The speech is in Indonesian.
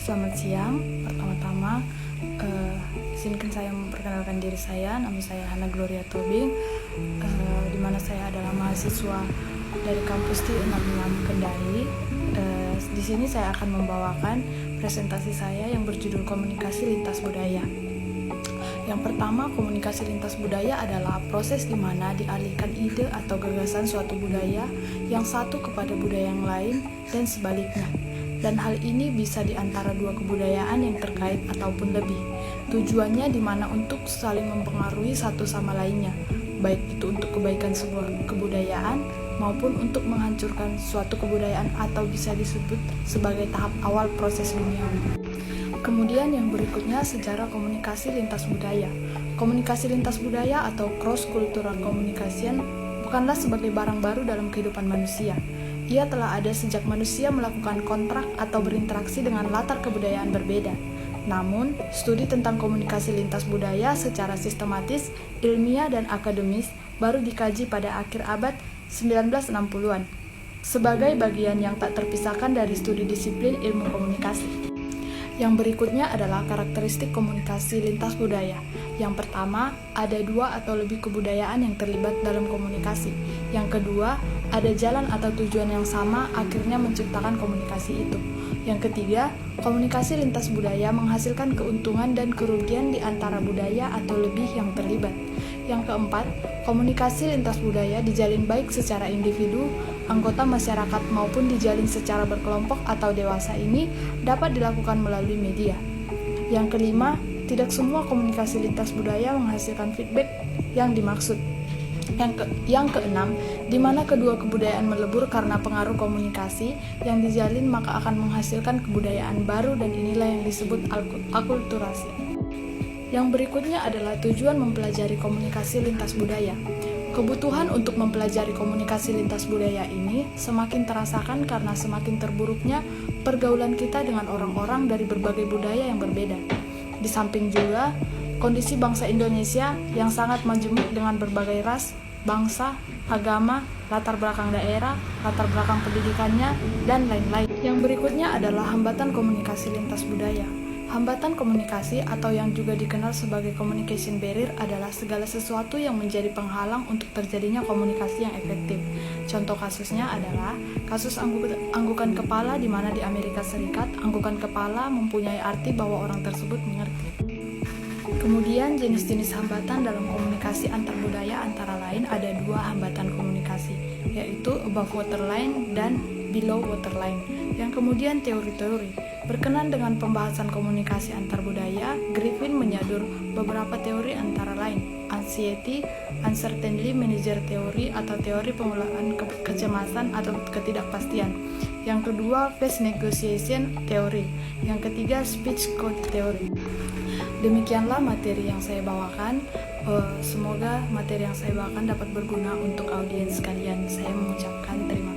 Selamat siang. Pertama-tama, izinkan saya memperkenalkan diri saya. Nama saya Hana Gloria Tobing, di mana saya adalah mahasiswa dari kampus T66 Kendari. Di sini saya akan membawakan presentasi saya yang berjudul Komunikasi Lintas Budaya. Yang pertama, komunikasi lintas budaya adalah proses di mana dialihkan ide atau gagasan suatu budaya yang satu kepada budaya yang lain dan sebaliknya. Dan hal ini bisa di antara dua kebudayaan yang terkait ataupun lebih. Tujuannya di mana untuk saling mempengaruhi satu sama lainnya, baik itu untuk kebaikan sebuah kebudayaan maupun untuk menghancurkan suatu kebudayaan atau bisa disebut sebagai tahap awal proses duniawi. Kemudian yang berikutnya sejarah komunikasi lintas budaya. Komunikasi lintas budaya atau cross-cultural communication bukanlah sebagai barang baru dalam kehidupan manusia. Ia telah ada sejak manusia melakukan kontrak atau berinteraksi dengan latar kebudayaan berbeda. Namun, studi tentang komunikasi lintas budaya secara sistematis, ilmiah, dan akademis baru dikaji pada akhir abad 1960-an sebagai bagian yang tak terpisahkan dari studi disiplin ilmu komunikasi. Yang berikutnya adalah karakteristik komunikasi lintas budaya. Yang pertama, ada dua atau lebih kebudayaan yang terlibat dalam komunikasi. Yang kedua, ada jalan atau tujuan yang sama akhirnya menciptakan komunikasi itu. Yang ketiga, komunikasi lintas budaya menghasilkan keuntungan dan kerugian di antara budaya atau lebih yang terlibat. Yang keempat, komunikasi lintas budaya dijalin baik secara individu, anggota masyarakat maupun dijalin secara berkelompok atau dewasa ini dapat dilakukan melalui media. Yang kelima, tidak semua komunikasi lintas budaya menghasilkan feedback yang dimaksud. Yang keenam, di mana kedua kebudayaan melebur karena pengaruh komunikasi yang dijalin maka akan menghasilkan kebudayaan baru dan inilah yang disebut akulturasi. Yang berikutnya adalah tujuan mempelajari komunikasi lintas budaya. Kebutuhan untuk mempelajari komunikasi lintas budaya ini semakin terasakan karena semakin terburuknya pergaulan kita dengan orang-orang dari berbagai budaya yang berbeda. Di samping juga, kondisi bangsa Indonesia yang sangat majemuk dengan berbagai ras, bangsa, agama, latar belakang daerah, latar belakang pendidikannya, dan lain-lain. Yang berikutnya adalah hambatan komunikasi lintas budaya. Hambatan komunikasi atau yang juga dikenal sebagai communication barrier adalah segala sesuatu yang menjadi penghalang untuk terjadinya komunikasi yang efektif. Contoh kasusnya adalah kasus anggukan kepala di mana di Amerika Serikat anggukan kepala mempunyai arti bahwa orang tersebut mengerti. Kemudian jenis-jenis hambatan dalam komunikasi antar budaya antara lain ada dua hambatan komunikasi, yaitu above waterline dan below waterline. Yang kemudian teori-teori. Berkenan dengan pembahasan komunikasi antar budaya, Griffin menyadur beberapa teori antara lain anxiety, uncertainty manager theory atau teori pengelolaan kecemasan atau ketidakpastian. Yang kedua, face negotiation theory. Yang ketiga, speech code theory. Demikianlah materi yang saya bawakan. Semoga materi yang saya bawakan dapat berguna untuk audiens sekalian. Saya mengucapkan terima kasih.